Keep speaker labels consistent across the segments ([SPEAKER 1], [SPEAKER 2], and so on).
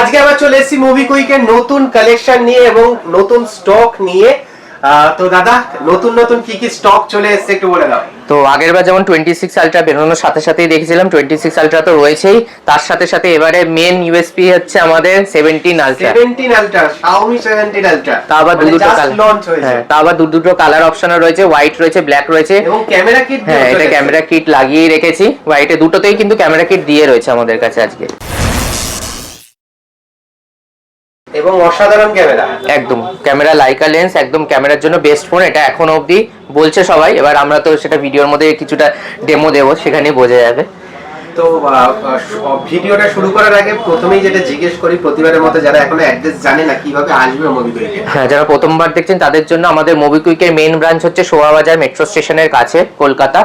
[SPEAKER 1] আজকে আবার চলে এসেছি মুভি কুইকের নতুন কালেকশন নিয়ে এবং নতুন স্টক নিয়ে। তো দাদা নতুন নতুন কি কি স্টক চলে এসেছে একটু বলে দাও।
[SPEAKER 2] তো আগের বার যেমন 26 আলট্রা বেরোনোর সাথে সাথেই দেখেছিলাম 26 আলট্রা তো রয়েছেই, তার সাথে সাথে এবারে মেন ইউএসপি হচ্ছে আমাদের 17 আলট্রা।
[SPEAKER 1] 17 ultra, Xiaomi 17 ultra.
[SPEAKER 2] তা আবার দুটো কালার
[SPEAKER 1] লঞ্চ হয়েছে।
[SPEAKER 2] হ্যাঁ, তা আবার দুটো কালার অপশন রয়েছে, হোয়াইট রয়েছে, ব্ল্যাক রয়েছে
[SPEAKER 1] এবং ক্যামেরা কিট।
[SPEAKER 2] হ্যাঁ, এটা ক্যামেরা কিট লাগিয়েই রেখেছি। হোয়াইটে দুটোতেই কিন্তু ক্যামেরা কিট দিয়ে রয়েছে আমাদের কাছে আজকে।
[SPEAKER 1] এবং অসাধারণ ক্যামেরা,
[SPEAKER 2] একদম ক্যামেরা লাইকা লেন্স, একদম ক্যামেরার জন্য বেস্ট ফোন এটা এখনো অবধি বলছে সবাই। এবার আমরা তো সেটা ভিডিওর মধ্যে কিছুটা ডেমো দেবো, সেখানেই বোঝা যাবে।
[SPEAKER 1] তো ভিডিওটা শুরু করার আগে প্রথমেই যেটা জিজ্ঞেস করি, প্রতিবারের মতো যারা এখনো অ্যাড্রেস জানে না কিভাবে আসবে মোবিকুইকে।
[SPEAKER 2] হ্যাঁ, যারা প্রথমবার দেখছেন তাদের জন্য আমাদের মোবিকুইকের মেইন ব্রাঞ্চ হচ্ছে শোভাবাজার মেট্রো স্টেশনের কাছে, কলকাতা।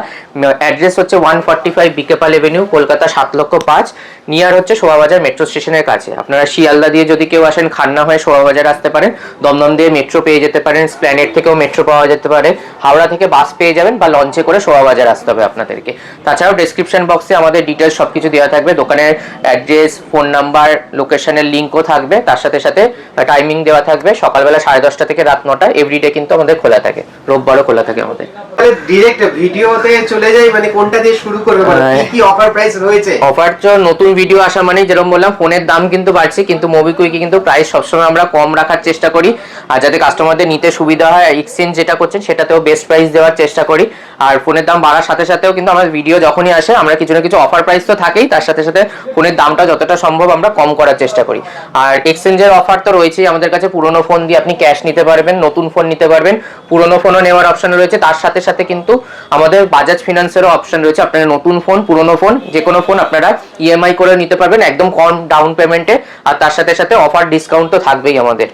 [SPEAKER 2] অ্যাড্রেস হচ্ছে 145 বিকেপাল এভিনিউ, কলকাতা 7,05,000। নিয়ার হচ্ছে শোভাবাজার মেট্রো স্টেশনের কাছে। আপনারা শিয়ালদা দিয়ে যদি কেউ আসেন, খান্না হয়ে শোভাবাজার আসতে পারেন, দমদম দিয়ে মেট্রো পেয়ে যেতে পারেন, স্প্ল্যানেড থেকেও মেট্রো পাওয়া যেতে পারে, হাওড়া থেকে বাস পেয়ে যাবেন, বা লঞ্চে করে শোভাবাজার আসতে হবে আপনাদেরকে। তাছাড়াও ডেসক্রিপশন বক্সে আমাদের ডিটেলস সবকিছু দেওয়া থাকবে, দোকানের অ্যাড্রেস, ফোন নাম্বার, লোকেশনের লিঙ্কও থাকবে, তার সাথে সাথে টাইমিং দেওয়া থাকবে। সকালবেলা 10:30 থেকে রাত 9টা এভরিডে কিন্তু আমাদের খোলা থাকে, রোববারও খোলা থাকে আমাদের।
[SPEAKER 1] ডিরেক্ট ভিডিওতে চলে যাই, মানে কোনটা দিয়ে শুরু করবে, মানে কি কি অফার প্রাইস রয়েছে?
[SPEAKER 2] অফার তো নতুন ভিডিও আসা মানে যেরকম বললাম, ফোনের দাম কিন্তু বাড়ছে, কিন্তু মোবিকুইকে কিন্তু প্রাইস সবসময় আমরা কম রাখার চেষ্টা করি, আর যাতে কাস্টমারদের নিতে সুবিধা হয়। এক্সচেঞ্জ যেটা করছেন সেটাতেও বেস্ট প্রাইস দেওয়ার চেষ্টা করি। আর ফোনের দাম বাড়ার সাথে সাথেও কিন্তু আমার ভিডিও যখনই আসে আমরা কিছু না কিছু অফার প্রাইস তো থাকেই, তার সাথে সাথে ফোনের দামটা যতটা সম্ভব আমরা কম করার চেষ্টা করি। আর এক্সচেঞ্জের অফার তো রয়েছেই আমাদের কাছে। পুরোনো ফোন দিয়ে আপনি ক্যাশ নিতে পারবেন, নতুন ফোন নিতে পারবেন, পুরোনো ফোনও নেওয়ার অপশন রয়েছে। তার সাথে সাথে কিন্তু আমাদের বাজাজ ফিনান্সেরও অপশন রয়েছে। আপনারা নতুন ফোন, পুরোনো ফোন, যে কোনো ফোন আপনারা ইএমআই করে নিতে পারবেন একদম কম ডাউন পেমেন্টে। আর তার সাথে সাথে অফার ডিসকাউন্ট তো থাকবেই আমাদের।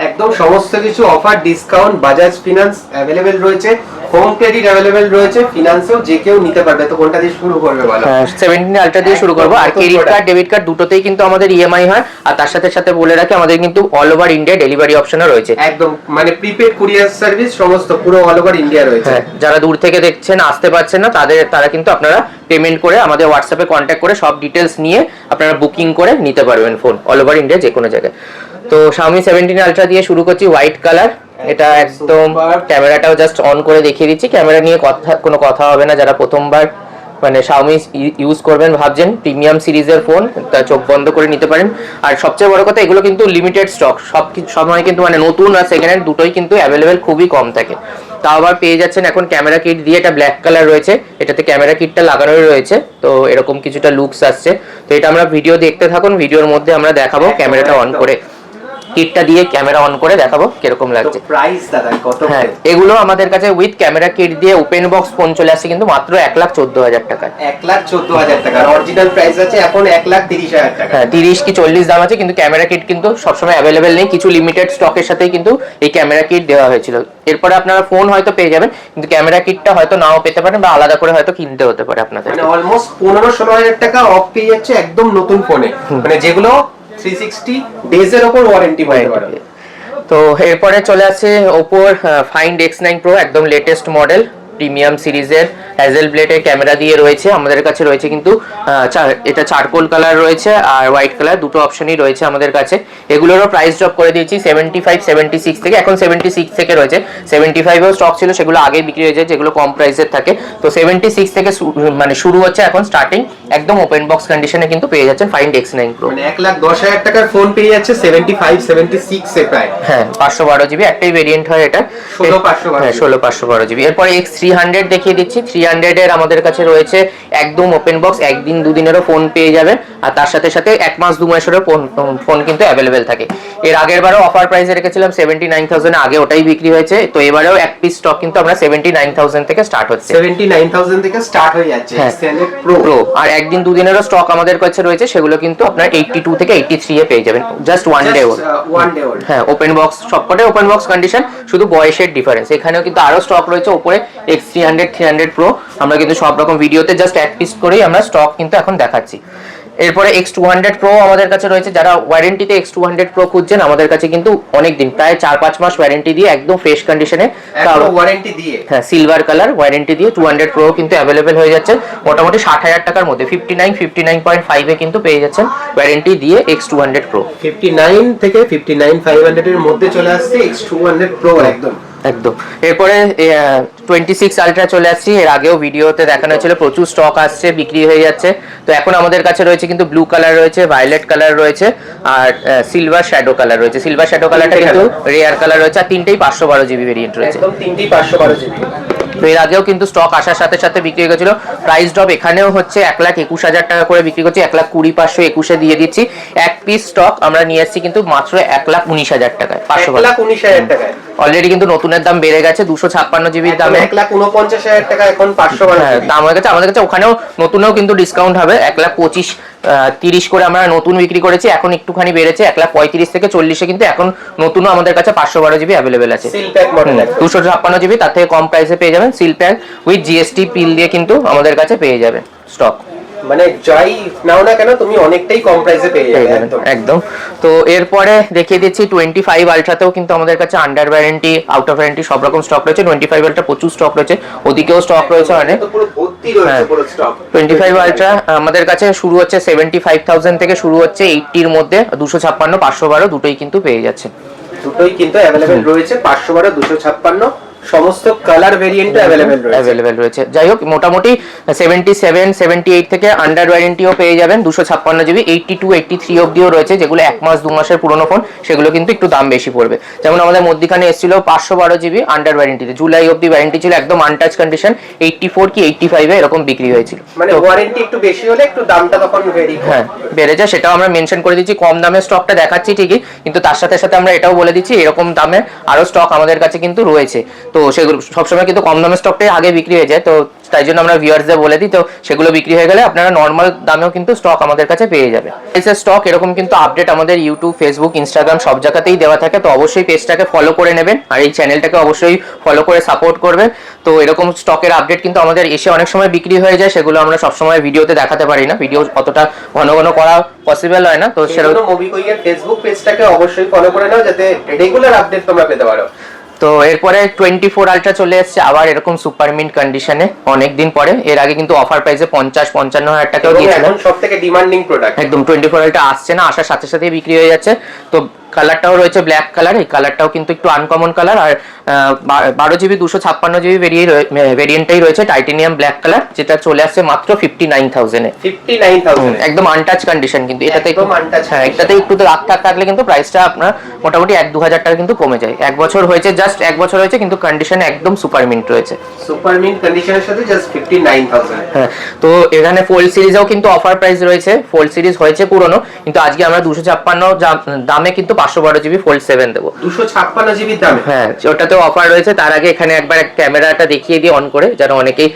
[SPEAKER 1] একদম সমস্ত কিছু offer discount, Bajaj finance available রয়েছে, হোম ক্রেডিট অ্যাভেলেবেল রয়েছে, ফিনান্সেও যে কেউ নিতে পারবে। তো কোনটা দিয়ে শুরু করবে বলো?
[SPEAKER 2] 17 আলট্রা দিয়ে শুরু করব। আর ক্রেডিট কার্ড, ডেবিট কার্ড দুটোতেই কিন্তু আমাদের ইএমআই হয়। আর তার সাথে সাথে বলে রাখি আমাদের কিন্তু অল ওভার ইন্ডিয়া ডেলিভারি অপশনও রয়েছে।
[SPEAKER 1] একদম মানে প্রিপেড কুরিয়ার সার্ভিস সমস্ত পুরো অল ওভার ইন্ডিয়া রয়েছে।
[SPEAKER 2] যারা দূর থেকে দেখছেন, আসতে পারছেন না, তারা কিন্তু আপনারা পেমেন্ট করে আমাদের হোয়াটসঅ্যাপে কন্ট্যাক্ট করে সব ডিটেলস নিয়ে আপনারা বুকিং করে নিতে পারবেন ফোন অল ওভার ইন্ডিয়া যে কোনো জায়গায়। তো Xiaomi 17 আলট্রা দিয়ে শুরু করছি, হোয়াইট কালার। এটা একদম ক্যামেরাটাও জাস্ট অন করে দেখিয়ে দিচ্ছি, ক্যামেরা নিয়ে কোনো কথা হবে না। যারা প্রথমবার মানে Xiaomi ইউজ করবেন ভাবছেন, প্রিমিয়াম সিরিজের ফোন, তা চোখ বন্ধ করে নিতে পারেন। আর সবচেয়ে বড় কথা, এগুলো কিন্তু লিমিটেড স্টক, সব সময় কিন্তু মানে নতুন আর সেকেন্ড হ্যান্ড দুটোই কিন্তু অ্যাভেলেবেল খুবই কম থাকে। তাও আবার পেয়ে যাচ্ছেন এখন ক্যামেরা কিট দিয়ে। এটা ব্ল্যাক কালার রয়েছে, এটাতে ক্যামেরা কিটটা লাগানোই রয়েছে, তো এরকম কিছুটা লুকস আসছে। তো এটা আমরা ভিডিও দেখতে থাকুন, ভিডিওর মধ্যে আমরা দেখাবো ক্যামেরাটা অন করে, কিটটা দিয়ে ক্যামেরা অন করে দেখাবো কিরকম লাগছে।
[SPEAKER 1] প্রাইস দাদা কত?
[SPEAKER 2] হ্যাঁ, এগুলো আমাদের কাছে উইথ ক্যামেরা কিট দিয়ে ওপেন বক্স ফোন চলে আসছে কিন্তু মাত্র 1,14,000 টাকায়।
[SPEAKER 1] 1,14,000 টাকা। অরিজিনাল প্রাইস আছে এখন 1,30,000 টাকা।
[SPEAKER 2] হ্যাঁ, 30 কি 40 দাম আছে, কিন্তু ক্যামেরা কিট কিন্তু সবসময় অ্যাভেলেবেল নেই। কিছু লিমিটেড স্টকের সাথেই কিন্তু এই ক্যামেরা কিট দেওয়া হয়েছিল। এরপরে আপনারা ফোন হয়তো পেয়ে যাবেন, কিন্তু ক্যামেরা কিটটা হয়তো নাও পেতে পারেন, বা আলাদা করে হয়তো কিনতে হতে পারে আপনাদের।
[SPEAKER 1] মানে অলমোস্ট 15-16,000 টাকা অফ পেয়ে যাচ্ছে একদম নতুন ফোনে, মানে যেগুলো 360 ডেজ এর উপর ওয়ারেন্টি বলতে পারো।
[SPEAKER 2] তো এরপরে চলে আসছে Oppo Find X9 Pro, একদম লেটেস্ট মডেল, প্রিমিয়াম সিরিজের, হ্যাজেল ব্লেডের ক্যামেরা দিয়ে রয়েছে। আমাদের কাছে রয়েছে কিন্তু এটা চারকোল কালার রয়েছে আর হোয়াইট কালার, দুটো অপশনই রয়েছে আমাদের কাছে। এগুলোরও প্রাইস ড্রপ করে দিয়েছি 75-76 থেকে, এখন 76 থেকে রয়েছে। 75এও স্টক ছিল, সেগুলো আগে বিক্রি হয়ে যায় যেগুলো কম প্রাইসের থাকে। তো 76 থেকে মানে শুরু হচ্ছে এখন স্টার্টিং, একদম ওপেন বক্স কন্ডিশনে কিন্তু পেয়ে যাচ্ছেন Find X9 Pro।
[SPEAKER 1] মানে 1,10,000 টাকার ফোন পেয়ে যাচ্ছে 75-76 এ প্রায়।
[SPEAKER 2] হ্যাঁ, 512 জিবি একটাই ভেরিয়েন্ট হয় এটা,
[SPEAKER 1] 16,512।
[SPEAKER 2] হ্যাঁ, 16,512 জিবি। এরপরে X300 দেখিয়ে দিচ্ছি। 300 এর আমাদের কাছে রয়েছে একদম ওপেন বক্স, একদিন দুদিনেরও ফোন পেয়ে যাবে। আর তার সাথে সাথে 1 মাস 2 মাসেরও ফোন কিন্তু অ্যাভেলেবেল থাকে। এর আগের বারও অফার প্রাইসে রেখেছিলাম 79,000, আগে ওটাই বিক্রি হয়েছে। তো এবারেও এক পিস স্টক কিন্তু আমরা 79,000 থেকে স্টার্ট হচ্ছে,
[SPEAKER 1] 79,000 থেকে স্টার্ট হয়ে যাচ্ছে X300 Pro।
[SPEAKER 2] আর একদিন দুদিনেরও স্টক আমাদের কাছে রয়েছে, সেগুলো কিন্তু আপনার 82 থেকে 83 এ পেয়ে যাবেন, জাস্ট ওয়ান ডে ওল্ড। হ্যাঁ, ওপেন বক্স, সবকটাই ওপেন বক্স কন্ডিশন, শুধু বয়সের ডিফারেন্স। এখানেও কিন্তু আরো স্টক রয়েছে উপরে X300, 300 Pro। আমরা কিন্তু সব রকম ভিডিওতে জাস্ট এক পিস করেই আমরা স্টক কিন্তু এখন দেখাচ্ছি। এরপরে X200 Pro আমাদের কাছে রয়েছে, যারা ওয়ারেন্টিতে X200 Pro খুঁজছেন আমাদের কাছে কিন্তু অনেক দিন, প্রায় 4-5 মাস ওয়ারেন্টি দিয়ে একদম ফ্রেশ কন্ডিশনে,
[SPEAKER 1] ওয়ারেন্টি দিয়ে,
[SPEAKER 2] হ্যাঁ সিলভার কালার ওয়ারেন্টি দিয়ে 200 Pro কিন্তু অ্যাভেলেবেল হয়ে যাচ্ছে মোটামুটি 60,000 টাকার মধ্যে। 59.5 এ কিন্তু পেয়ে যাচ্ছেন ওয়ারেন্টি দিয়ে X200 Pro।
[SPEAKER 1] 59 থেকে 59,500 এর মধ্যে চলে আসছে X200 Pro একদম।
[SPEAKER 2] এরপরে 26 আলট্রা চলে আসছে, এর আগেও ভিডিওতে দেখানো হয়েছিল, প্রচুর স্টক আসছে, বিক্রি হয়ে যাচ্ছে। তো এখন আমাদের কাছে রয়েছে কিন্তু ব্লু কালার রয়েছে, ভায়োলেট কালার রয়েছে আর সিলভার শ্যাডো কালার রয়েছে। সিলভার শ্যাডো কালারটা কিন্তু রেয়ার কালার রয়েছে, আর তিনটেই 512 জিবি ভেরিয়েন্ট রয়েছে,
[SPEAKER 1] একদম তিনটেই 512 জিবি।
[SPEAKER 2] তো এর আগেও কিন্তু স্টক আসার সাথে সাথে বিক্রি হয়ে গেছিল। প্রাইস ড্রপ এখানেও হচ্ছে 1,21,000 টাকা করে বিক্রি করছি, 1,20,521 দিয়ে দিচ্ছি। এক পিস স্টক আমরা নিয়ে আসছি কিন্তু মাত্র 1,19,000 টাকায়,
[SPEAKER 1] 1,19,000 টাকায়।
[SPEAKER 2] অলরেডি কিন্তু নতুনের দাম বেড়ে গেছে, 256 জিবির দামে
[SPEAKER 1] 1,49,000 টাকা এখন 512
[SPEAKER 2] দাম হয়ে গেছে। আমাদের কাছে ওখানেও নতুনেও কিন্তু ডিসকাউন্ট হবে, 1,25,30 করে আমরা নতুন বিক্রি করেছি, এখন একটুখানি বেড়েছে 1,35,000 থেকে 40,000 কিন্তু এখন নতুনও আমাদের কাছে 512 জিবি অ্যাভেলেবেল আছে।
[SPEAKER 1] সিল প্যাক মডেল
[SPEAKER 2] 256 জিবি, তার থেকে কম প্রাইসে পেয়ে যাবেন সিল প্যাক উইথ জিএসটি পিল দিয়ে কিন্তু আমাদের কাছে পেয়ে যাবেন স্টক।
[SPEAKER 1] মানে যাই নাও না কেন তুমি অনেকটাই কম প্রাইসে পেয়ে যাবে
[SPEAKER 2] একদম। তো এরপরে দেখিয়ে দিচ্ছি 25 আলট্রাতেও কিন্তু আমাদের কাছে under warranty, out of warranty সব রকম স্টক রয়েছে। 25 আলট্রা প্রচুর স্টক রয়েছে, ওদিকেও স্টক রয়েছে অনেক,
[SPEAKER 1] পুরো ভর্তি রয়েছে পুরো স্টক।
[SPEAKER 2] 25 আলট্রা আমাদের কাছে শুরু হচ্ছে 75,000 থেকে শুরু হচ্ছে, 80 এর মধ্যে 256, 512 দুটোই কিন্তু পেয়ে যাচ্ছে,
[SPEAKER 1] দুটোই কিন্তু অ্যাভেলেবেল রয়েছে। 512, 256 সমস্ত কালার ভেরিয়েন্ট অ্যাভেলেবেল রয়েছে।
[SPEAKER 2] যাই হোক মোটামুটি 77, 78 থেকে আন্ডার ওয়ারেন্টিও পেয়ে যাবেন 256 জিবি। 82, 83 অবধিও রয়েছে, যেগুলো 1 মাস 2 মাসের পুরনো ফোন, সেগুলো কিন্তু একটু দাম বেশি পড়বে। যেমন আমাদের মধ্যখানে এসেছিল 512 জিবি আন্ডার ওয়ারেন্টিতে, জুলাই অবধি ওয়ারেন্টি ছিল, একদম আনটাচ কন্ডিশন, 84 কি 85 এ এরকম বিক্রি হয়েছিল।
[SPEAKER 1] মানে ওয়ারেন্টি একটু বেশি হলে একটু দামটা তখন
[SPEAKER 2] বেড়ে যায়, সেটাও আমরা মেনশন করে দিচ্ছি। কম দামের স্টকটা দেখাচ্ছি ঠিকই, কিন্তু তার সাথে সাথে আমরা এটাও বলে দিচ্ছি এরকম দামে আরো স্টক আমাদের কাছে কিন্তু রয়েছে। তো সেগুলো সবসময় কিন্তু কম দামের স্টকটাই আগে বিক্রি হয়ে যায়, তো তাই জন্য আমরা ভিউয়ার্সদের বলে দিই, তো সেগুলো বিক্রি হয়ে গেলে আপনারা নর্মাল দামেও কিন্তু স্টক আমাদের কাছে পেয়ে যাবে। এসে স্টক এরকম কিন্তু আপডেট আমাদের ইউটিউব, ফেসবুক, ইনস্টাগ্রাম সব জায়গাতেই দেওয়া থাকে, তো অবশ্যই পেজটাকে ফলো করে নেবেন আর এই চ্যানেলটাকে অবশ্যই ফলো করে সাপোর্ট করবেন। তো এরকম স্টকের আপডেট কিন্তু আমাদের এসে অনেক সময় বিক্রি হয়ে যায়, সেগুলো আমরা সবসময় ভিডিওতে দেখাতে পারি না, ভিডিও অতটা ঘন ঘন করা পসিবল হয় না। তো সেরকম
[SPEAKER 1] মোবিকুইকের ফেসবুক পেজটাকে অবশ্যই ফলো করে নাও যাতে রেগুলার আপডেট তোমরা পেতে পারো।
[SPEAKER 2] তো এরপরে 24 আলট্রা চলে এসেছে আবার এরকম সুপার মিন্ট কন্ডিশনে অনেকদিন পরে। এর আগে কিন্তু অফার প্রাইসে 50-55 হাজার টাকাও দিয়েছিল,
[SPEAKER 1] এখন সবথেকে ডিমান্ডিং প্রোডাক্ট
[SPEAKER 2] একদম। 24 আলট্রা আসছে না, আসার সাথে সাথে বিক্রি হয়ে যাচ্ছে। তো কালারটাও রয়েছে ব্ল্যাক কালার, এই কালারটাও কিন্তু একটু আনকমন কালার, আর 12 জিবি 256 জিবি ভেরিয়েন্টটাই রয়েছে টাইটেনিয়াম ব্ল্যাক কালার, যেটা চলে আসছে মাত্র 59,000 এ।
[SPEAKER 1] 59,000
[SPEAKER 2] একদম আনটাচ কন্ডিশন, কিন্তু এটাতে এটাতে একটু রাগ থাকলে কিন্তু প্রাইসটা আপনার মোটামুটি 1-2 হাজার টাকা কিন্তু কমে যায়। 1 বছর হয়েছে, জাস্ট 1 বছর হয়েছে, কিন্তু কন্ডিশন একদম সুপার মিন্ট রয়েছে,
[SPEAKER 1] সুপার মিন্ট কন্ডিশনের সাথে জাস্ট 59,000।
[SPEAKER 2] হ্যাঁ, তো এখানে ফোল্ড সিরিজেও কিন্তু অফার প্রাইস রয়েছে, ফোল্ড সিরিজ হয়েছে পুরনো, কিন্তু আজকে আমরা 256 দামে কিন্তু 512 জিবি ফোল্ড 7 দেবো,
[SPEAKER 1] 256 জিবি দামে।
[SPEAKER 2] হ্যাঁ, ওটাতে অফার রয়েছে। তার আগে এখানে একবার ক্যামেরাটা দেখিয়ে দিই অন করে, যারা অনেকেই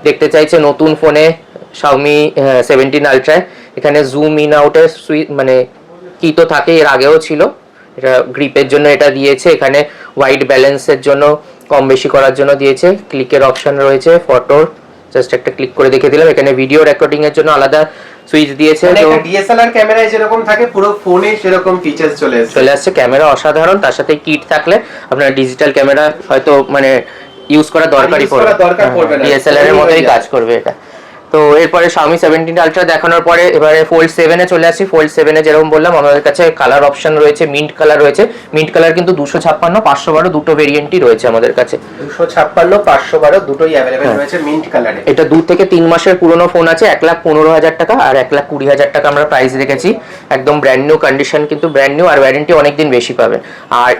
[SPEAKER 2] দেখতে চাইছে নতুন ফোনে Xiaomi 17 আলট্রা। এখানে জুম ইন আউটের মানে কি তো থাকে, এর আগেও ছিল, এটা গ্রিপের জন্য এটা দিয়েছে, এখানে হোয়াইট ব্যালেন্সের জন্য কম বেশি করার জন্য দিয়েছে, ক্লিকের অপশন রয়েছে, ফটোর জাস্ট একটা ক্লিক করে দেখে দিলাম। এখানে ভিডিও রেকর্ডিং এর জন্য আলাদা সুইচ দিয়েছে,
[SPEAKER 1] তো ডিএসএলআর ক্যামেরায় যেরকম থাকে পুরো ফোনে সেরকম ফিচারস চলে আসছে।
[SPEAKER 2] ক্যামেরা অসাধারণ, তার সাথে কিট থাকলে আপনার ডিজিটাল ক্যামেরা হয়তো মানে ইউজ করার দরকারই পড়বে না, ডিএসএলআর এর মতোই কাজ করবে এটা। তো এরপরে Xiaomi 17 আলট্রা দেখানোর পরে এবারে ফোল্ড 7 এ চলে আসি। ফোল্ড 7 এ যেরকম বললাম আমাদের কাছে কালার অপশন রয়েছে, মিন্ট কালার রয়েছে। মিন্ট কালার কিন্তু 256, 512 দুটো ভেরিয়েন্টই রয়েছে আমাদের কাছে।
[SPEAKER 1] 256, 512 দুটোই अवेलेबल রয়েছে মিন্ট কালারে।
[SPEAKER 2] এটা 2 থেকে 3 মাসের পুরনো ফোন আছে, 1,15,000 টাকা আর 1,20,000 টাকা আমরা প্রাইস রেখেছি। একদম ব্র্যান্ড নিউ কন্ডিশন, কিন্তু ব্র্যান্ড নিউ, আর ওয়ারেন্টি অনেক দিন বেশি পাবেন। আর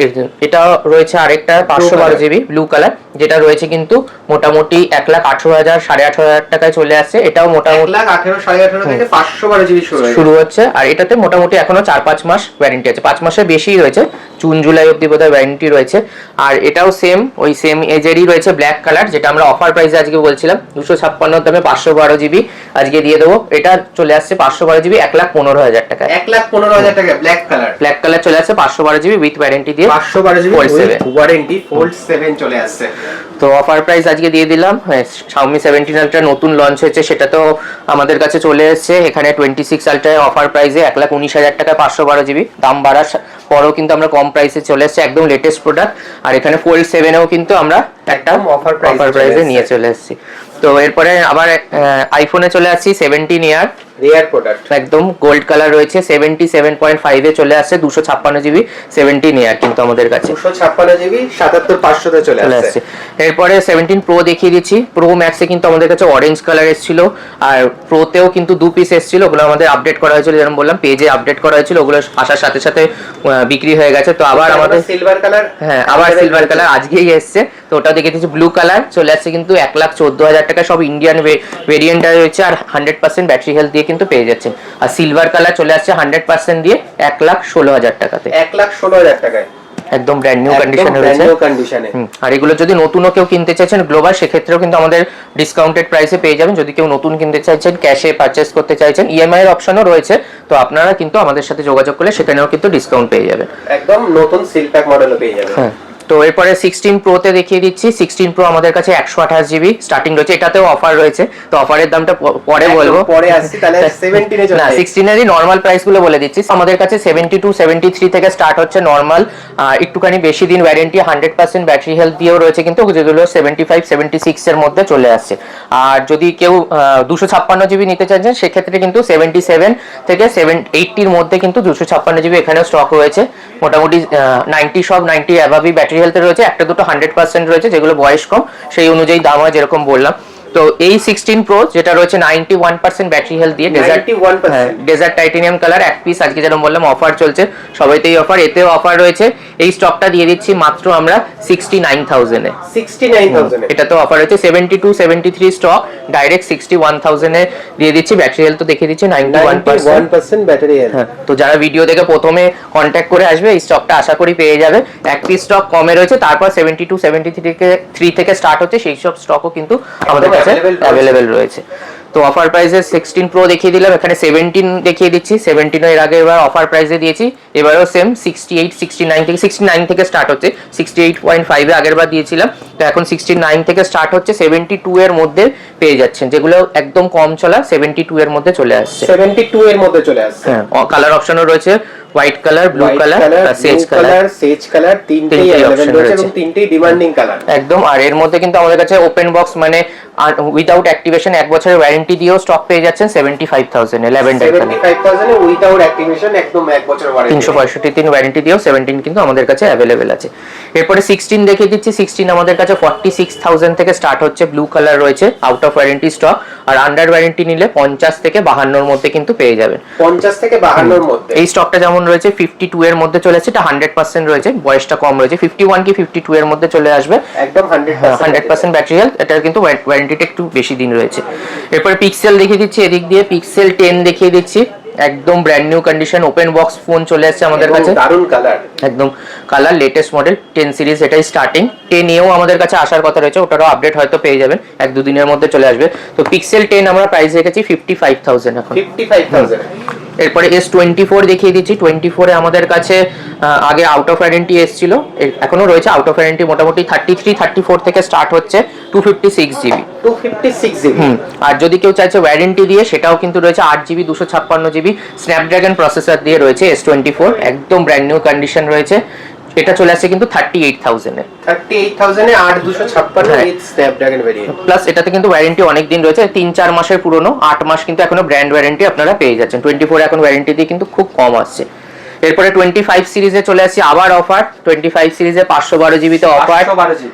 [SPEAKER 2] এটা রয়েছে আরেকটা 512 জিবি ব্লু কালার, যেটা রয়েছে কিন্তু মোটামুটি 1,18,000, 18,500 টাকায় চলে আসছে। এটাও মোটামুটি
[SPEAKER 1] 1,18,500 থেকে 512 জিবি শুরু হচ্ছে,
[SPEAKER 2] আর এটাতে মোটামুটি এখনো 4-5 মাস ওয়ারেন্টি আছে, 5 মাসের বেশি রয়েছে, জুন জুলাই অবধি বোধহয় ওয়ারেন্টি রয়েছে। আর এটাও ওই সেম এজেরই রয়েছে ব্ল্যাক কালার, যেটা আমরা অফার প্রাইসে আজকে বলছিলাম 256 দামে 512 জিবি আজকে দিয়ে দেবো। এটা চলে আসছে 512 জিবি 1,15,000 টাকা,
[SPEAKER 1] 1,15,000 টাকা ব্ল্যাক কালার
[SPEAKER 2] চলে আসছে 512 জিবি উইথ ওয়ারেন্টি দিয়ে,
[SPEAKER 1] 512 জিবি ওয়ারেন্টি ফোল্ড 7 চলে আসছে।
[SPEAKER 2] তো অফার প্রাইস আজকে দিয়ে দিলাম। Xiaomi 17 Ultra নতুন লঞ্চ হয়েছে, সেটা তো আমাদের কাছে চলে এসেছে। এখানে 26 Ultra অফার প্রাইসে 1,19,000 টাকায় 512 GB, দাম বাড়ার পরেও কিন্তু আমরা কম প্রাইসে চলে এসেছে, একদম লেটেস্ট প্রোডাক্ট। আর এখানে Fold 7 কিন্তু আমরা একটা অফার প্রাইসে নিয়ে চলে এসেছি। তো এরপরে আবার আইফোনে চলে আসছি 17 ইয়ার
[SPEAKER 1] রিয়ার প্রোডাক্ট,
[SPEAKER 2] একদম গোল্ড কালার রয়েছে, 77.5 এ চলে আসছে, 256GB 17 ইয়ার কিন্তু আমাদের কাছে
[SPEAKER 1] 256GB 77,500 তে চলে আসছে।
[SPEAKER 2] এরপরে 17 প্রো দেখিয়ে দিচ্ছি। প্রো ম্যাক্সে কিন্তু আমাদের কাছে অরেঞ্জ কালার এসেছিল, আর প্রোতেও কিন্তু 2 পিস এসেছিল, ওগুলো আমাদের আপডেট করা হয়েছিল, যেরকম বললাম পেজে আপডেট করা হয়েছিল, ওগুলো আসার সাথে সাথে বিক্রি হয়ে গেছে। তো আবার আমাদের
[SPEAKER 1] সিলভার কালার,
[SPEAKER 2] হ্যাঁ আবার সিলভার কালার আজকেই এসেছে, তো ওটাও দেখিয়ে দিচ্ছি। ব্লু কালার চলে আসছে কিন্তু 1,14,000 টাকা, সব ইন্ডিয়ান ভেরিয়েন্ট রয়েছে, আর 100% ব্যাটারি হেলথ দিয়ে কিন্তু পেয়ে যাচ্ছেন। আর সিলভার কালার চলে আসছে 100% দিয়ে 1,16,000 টাকাতে,
[SPEAKER 1] 1,16,000 টাকায়
[SPEAKER 2] একদম ব্র্যান্ড নিউ কন্ডিশনে রয়েছে। আর এগুলো যদি নতুনও কেউ কিনতে চাইছেন গ্লোবাল, সেক্ষেত্রেও কিন্তু আমাদের ডিসকাউন্টেড প্রাইসে পেয়ে যাবেন। যদি কেউ নতুন কিনতে চাইছেন, ক্যাশে পারচেস করতে চাইছেন, ইএমআই এর অপশনও রয়েছে, তো আপনারা কিন্তু আমাদের সাথে যোগাযোগ করলে সেখানেও কিন্তু ডিসকাউন্ট পেয়ে যাবেন,
[SPEAKER 1] একদম নতুন সিল প্যাক মডেলও পেয়ে যাবেন।
[SPEAKER 2] হ্যাঁ। তো এরপরে 16 প্রোতে দেখিয়ে দিচ্ছি। 16 প্রো আমাদের কাছে 128GB স্টার্টিং রয়েছে, এটাতেও অফার রয়েছে, তো অফারের দামটা পরে বলবো,
[SPEAKER 1] পরে আসছি। তাহলে 17 এ চলে,
[SPEAKER 2] না 16 এরই নরমাল প্রাইস গুলো বলে দিচ্ছি। আমাদের কাছে 72 73 থেকে স্টার্ট হচ্ছে নরমাল, একটুখানি বেশি দিন ওয়ারেন্টি, 100% ব্যাটারি হেলথ দিয়েও রয়েছে কিন্তু, যেগুলো 75 76 এর মধ্যে চলে আসছে। আর যদি কেউ 256GB নিতে চাইছেন, সেক্ষেত্রে কিন্তু 77 থেকে 780 এর মধ্যে কিন্তু 256GB এখানেও স্টক রয়েছে। মোটামুটি 90 সব 90 অ্যাভাবই ব্যাটারি হেলথে রয়েছে, একটা দুটো 100% রয়েছে, যেগুলো বয়স কম সেই অনুযায়ী দাম হয়, যেরকম বললাম। তো এই 16 প্রো যেটা রয়েছে 91% ব্যাটারি হেলথ দিয়ে, ডেজার্ট টাইটেনিয়াম কালার, এক পিস আজকে যেরকম বললাম অফার চলছে, সবাইতেই অফার, এতেও অফার রয়েছে। এই স্টকটা দিয়ে দিচ্ছি মাত্র আমরা 69,000 এ।
[SPEAKER 1] 69,000
[SPEAKER 2] এটা তো অফার রয়েছে। 72 73 স্টক ডাইরেক্ট 61,000 এ দিয়ে দিচ্ছি। ব্যাটারি হেলথ তো দেখিয়ে দিচ্ছি 91%
[SPEAKER 1] ব্যাটারি হেলথ।
[SPEAKER 2] তো যারা ভিডিও দেখে প্রথমে কন্ট্যাক্ট করে আসবে, এই স্টকটা আশা করি পেয়ে যাবে। এক পিস স্টক কমে রয়েছে, তারপর 72 73 থেকে স্টার্ট হচ্ছে, সেই সব স্টকও কিন্তু আমাদের কাছে অ্যাভেলেবেল রয়েছে। তো অফার প্রাইসে 16 প্রো দেখিয়ে দিলাম, এখানে 17 দেখিয়ে দিচ্ছি। 17 এর আগে এবার অফার প্রাইসে দিয়েছি, এবারেও সেম 68 69 থেকে স্টার্ট হচ্ছে, 68.5 এ আগের বার দিয়েছিলাম, তো এখন 69 থেকে স্টার্ট হচ্ছে, 72 এর মধ্যে পেয়ে যাচ্ছেন, যেগুলো একদম কম চলা 72 এর মধ্যে চলে আসছে,
[SPEAKER 1] 72 এর মধ্যে চলে আসছে।
[SPEAKER 2] হ্যাঁ কালার অপশনও রয়েছে, হোয়াইট কালার, ব্লু কালার,
[SPEAKER 1] সেজ কালার, তিনটেই अवेलेबल রয়েছে এবং তিনটেই ডিমান্ডিং কালার একদম।
[SPEAKER 2] আর এর মধ্যে কিন্তু আমাদের কাছে ওপেন বক্স মানে উইদাউট অ্যাক্টিভেশন 1 বছরের ওয়ারেন্টি দিয়েও স্টক পেয়ে যাচ্ছেন 75,000 এ,
[SPEAKER 1] 75,000 এ উইদাউট অ্যাক্টিভেশন একদম 1 বছরের ওয়ারেন্টি,
[SPEAKER 2] 365 দিন ওয়ারেন্টি দিয়েও 17 কিন্তু আমাদের কাছে अवेलेबल আছে। এরপরে 16 দেখিয়ে দিচ্ছি। 16 আমাদের কাছে 46,000 থেকে স্টার্ট হচ্ছে, ব্লু কালার রয়েছে, আউট অফ ওয়ারেন্টি স্টক, আর আন্ডার ওয়ারেন্টি নিলে 50 থেকে 52 এর মধ্যে কিন্তু পেয়ে যাবেন,
[SPEAKER 1] 50 থেকে 52 এর মধ্যে।
[SPEAKER 2] এই স্টকটা যেমন রয়েছে 52 এর মধ্যে চলে আসছে, এটা 100% রয়েছে, বয়সটা কম রয়েছে, 51 কি 52 এর মধ্যে চলে আসবে,
[SPEAKER 1] একদম
[SPEAKER 2] 100% ব্যাটারি হেলথ, এটার কিন্তু ওয়ারেন্টিটা একটু বেশি দিন রয়েছে। এরপরে পিক্সেল দেখিয়ে দিচ্ছি, এদিক দিয়ে পিক্সেল 10 দেখিয়ে দিচ্ছি, একদম brand new condition open box phone চলে আসছে আমাদের কাছে,
[SPEAKER 1] দারুন কালার,
[SPEAKER 2] একদম কালার লেটেস্ট মডেল 10 সিরিজ, এটাই স্টার্টিং। 10 এও আমাদের কাছে আসার কথা রয়েছে, ওটারও আপডেট হয়তো পেয়ে যাবেন, 1-2 দিনের মধ্যে চলে আসবে। তো পিক্সেল 10 আমরা প্রাইস রেখেছি 55,000 এখন,
[SPEAKER 1] 55,000।
[SPEAKER 2] এরপরে S24 দেখিয়ে দিচ্ছি। 24 এ আমাদের কাছে আগে আউট অফ ওয়ারেন্টি এসেছিল, এখনো রয়েছে আউট অফ ওয়ারেন্টি, মোটামুটি 33 34 থেকে স্টার্ট হচ্ছে, 256GB। আর যদি কেউ চাইছে ওয়ারেন্টি দিয়ে, সেটাও কিন্তু রয়েছে 8GB 256GB স্ন্যাপড্রাগন প্রসেসর দিয়ে রয়েছে S24, একদম ব্র্যান্ড নিউ কন্ডিশন রয়েছে, এটা চলে আসছে কিন্তু 38,000 এ,
[SPEAKER 1] 38,000 এ 8256 উইথ স্ন্যাপড্রাগন ভেরিয়েন্ট।
[SPEAKER 2] প্লাস এটাতে কিন্তু ওয়ারেন্টি অনেক দিন রয়েছে, 3-4 মাসের পুরনো, 8 মাস কিন্তু এখনো ব্র্যান্ড ওয়ারেন্টি আপনারা পেয়ে যাচ্ছেন। 24 এখন ওয়ারেন্টি দিয়ে কিন্তু খুব কম আসছে। এরপরে 25 সিরিজে চলে আসছি, আবার অফার। 25 সিরিজে 512GB তে অফার,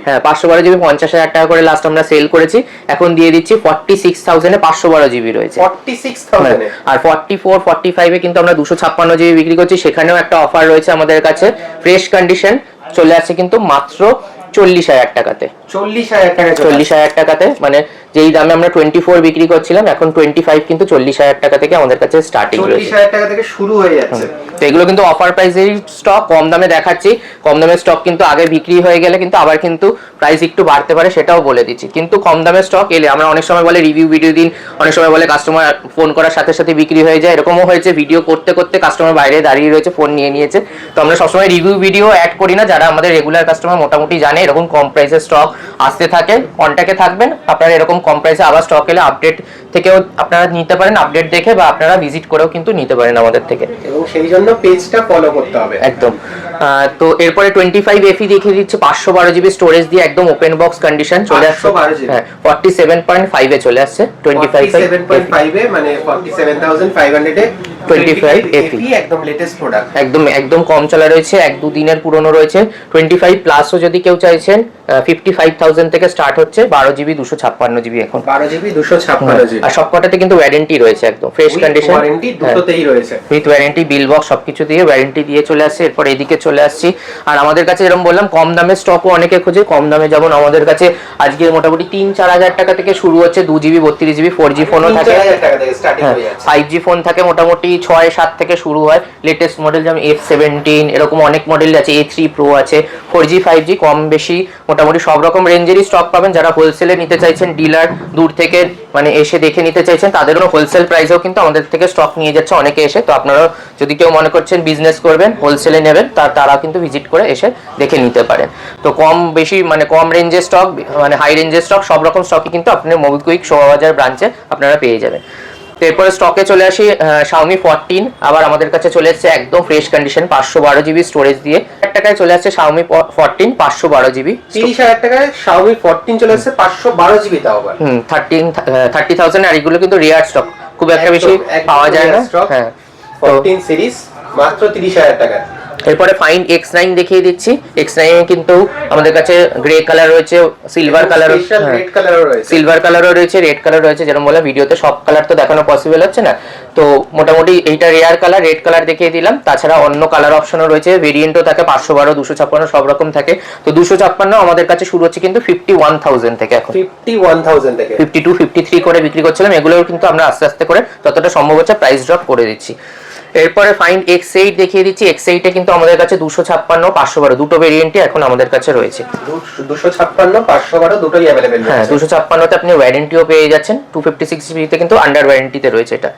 [SPEAKER 2] হ্যাঁ 512GB 50,000 টাকা করে লাস্ট আমরা সেল করেছি, এখন দিয়ে দিচ্ছি 46,000 এ 512GB রয়েছে,
[SPEAKER 1] 46,000 এ।
[SPEAKER 2] আর 44 45 এ কিন্তু আমরা 256GB বিক্রি করছি, সেখানেও একটা অফার রয়েছে আমাদের কাছে, ফ্রেশ কন্ডিশন চলে আসছে কিন্তু মাত্র 40,000 টাকাতে, 40,000 টাকাতে, মানে যেই দামে আমরা 24 বিক্রি করছিলাম, এখন 25 কিন্তু 40,000 টাকা থেকে আমাদের কাছে স্টার্টিং রয়েছে,
[SPEAKER 1] 40,000 টাকা থেকে শুরু হয়ে যাচ্ছে।
[SPEAKER 2] তো এগুলো কিন্তু অফার প্রাইসের স্টক, কম দামে দেখাচ্ছি, কম দামের স্টক কিন্তু আগে বিক্রি হয়ে গেলে কিন্তু আবার কিন্তু প্রাইস একটু বাড়তে পারে, সেটাও বলে দিচ্ছি। কিন্তু কম দামের স্টক এলে আমরা অনেক সময় বলে রিভিউ ভিডিও দিন, অনেক সময় বলে কাস্টমার ফোন করার সাথে সাথে বিক্রি হয়ে যায়, এরকমও হয়েছে ভিডিও করতে করতে কাস্টমার বাইরে দাঁড়িয়ে রয়েছে, ফোন নিয়ে নিয়েছে। তো আমরা সবসময় রিভিউ ভিডিও অ্যাড করি না, যারা আমাদের রেগুলার কাস্টমার মোটামুটি জানে এরকম কম প্রাইসের স্টক আসতে থাকে, কন্ট্যাক্টে থাকবেন। আপনারা এরকম কম প্রাইসে আবার স্টক এলে আপডেট থেকেও আপনারা নিতে পারেন, আপডেট দেখে, বা আপনারা ভিজিট করেও কিন্তু নিতে পারেন আমাদের থেকে,
[SPEAKER 1] এবং সেই জন্য পেজটা ফলো করতে হবে
[SPEAKER 2] একদম। তো এরপরে 25 FE দেখিয়ে দিচ্ছে 512 জিবি স্টোরেজ দিয়ে, একদম ওপেন বক্স কন্ডিশন চলে আসছে। 47.5 এ চলে আসছে
[SPEAKER 1] 47.5 এ, মানে 47,500 এ
[SPEAKER 2] 25 FE
[SPEAKER 1] একদম লেটেস্ট প্রোডাক্ট,
[SPEAKER 2] একদম কম চলা রয়েছে, 1-2 দিনের পুরনো রয়েছে। 25 প্লাসও যদি কেউ চাইছেন 55,000 থেকে স্টার্ট হচ্ছে, 12 জিবি 256 জিবি এখন,
[SPEAKER 1] 12 জিবি 256 জিবি।
[SPEAKER 2] আর সবকটাতে কিন্তু ওয়ারেন্টি রয়েছে, একদম ফ্রেশ কন্ডিশন,
[SPEAKER 1] ওয়ারেন্টি দুটোতেই রয়েছে,
[SPEAKER 2] উইথ ওয়ারেন্টি, বিল বক্স সবকিছু দিয়ে ওয়ারেন্টি দিয়ে চলে আসছে। এরপর এদিকে চলে আসছি, আর আমাদের কাছে যেরকম বললাম কম দামে স্টকও অনেকে খোঁজে। কম দামে যেমন আমাদের কাছে আজকে মোটামুটি 3-4 হাজার টাকা থেকে শুরু হচ্ছে, 2 জিবি 32 জিবি 4G ফোনও থাকে,
[SPEAKER 1] 3,000 টাকা থেকে স্টার্টিং হয়ে যাচ্ছে।
[SPEAKER 2] 5G ফোন থাকে মোটামুটি 6-7 থেকে শুরু হয়। লেটেস্ট মডেল যেমন F17, এরকম অনেক মডেল আছে, A3 Pro আছে, 4G 5G কম বেশি মোটামুটি সব রকম রেঞ্জেরই স্টক পাবেন। যারা হোলসেলে নিতে চাইছেন, ডিলার দূর থেকে মানে এসে দেখে নিতে চাইছেন, তাদেরও হোলসেল প্রাইসেও কিন্তু আমাদের থেকে স্টক নিয়ে যাচ্ছে অনেকে এসে। তো আপনারা যদি কেউ মনে করছেন বিজনেস করবেন, হোলসেলে নেবেন, তারা কিন্তু ভিজিট করে এসে দেখে নিতে পারেন। তো কম বেশি মানে কম রেঞ্জের স্টক, মানে হাই রেঞ্জের স্টক, সব রকম স্টকই কিন্তু আপনি মোবিকুইক শোভাবাজার ব্রাঞ্চে আপনারা পেয়ে যাবেন। এরপরে স্টকে চলে আসি Xiaomi 14, আবার আমাদের কাছে চলে এসেছে একদম ফ্রেশ কন্ডিশন 512 জিবি স্টোরেজ দিয়ে। 1 টাকায় চলে আসছে Xiaomi 14 512 জিবি।
[SPEAKER 1] 30,000 টাকায় Xiaomi 14 চলে এসেছে 512 জিবি, তাও আবার
[SPEAKER 2] 30,000। আর এগুলো কিন্তু রেয়ার স্টক, খুব একটা বেশি পাওয়া যায় না। হ্যাঁ,
[SPEAKER 1] 14 সিরিজ মাত্র 30,000 টাকায়।
[SPEAKER 2] এরপরে ফাইন X9 দেখিয়ে দিচ্ছি। X9 এ কিন্তু আমাদের কাছে গ্রে কালার রয়েছে, সিলভার কালার,
[SPEAKER 1] রেড কালারও রয়েছে,
[SPEAKER 2] সিলভার কালারও রয়েছে, রেড কালার রয়েছে। যেরকম বলে ভিডিওতে সব কালার তো দেখানো পসিবল হচ্ছে না, তো মোটামুটি এইটা রেয়ার কালার, রেড কালার দেখিয়ে দিলাম। তাছাড়া অন্য কালার অপশনও রয়েছে, ভেরিয়েন্টও থাকে 512, 256 সব রকম থাকে। তো 256 আমাদের কাছে শুরু হচ্ছে কিন্তু 51,000 থেকে, এখন
[SPEAKER 1] 51,000 থেকে
[SPEAKER 2] 52 53 করে বিক্রি করছিলাম। এগুলোও কিন্তু আমরা আস্তে আস্তে করে যতটা সম্ভব হচ্ছে প্রাইস ড্রপ করে দিচ্ছি। এরপরে ফাইন্ড X8 দেখিয়ে দিচ্ছি। X8 এ কিন্তু আমাদের কাছে 256 512 দুটো ভেরিয়েন্টই এখন আমাদের কাছে রয়েছে।
[SPEAKER 1] 256 512 দুটোই अवेलेबल রয়েছে।
[SPEAKER 2] হ্যাঁ, 256 তে আপনি ওয়ারেন্টিও পেয়ে যাচ্ছেন, 256 জিবি তে কিন্তু আন্ডার ওয়ারেন্টিতে রয়েছে এটা।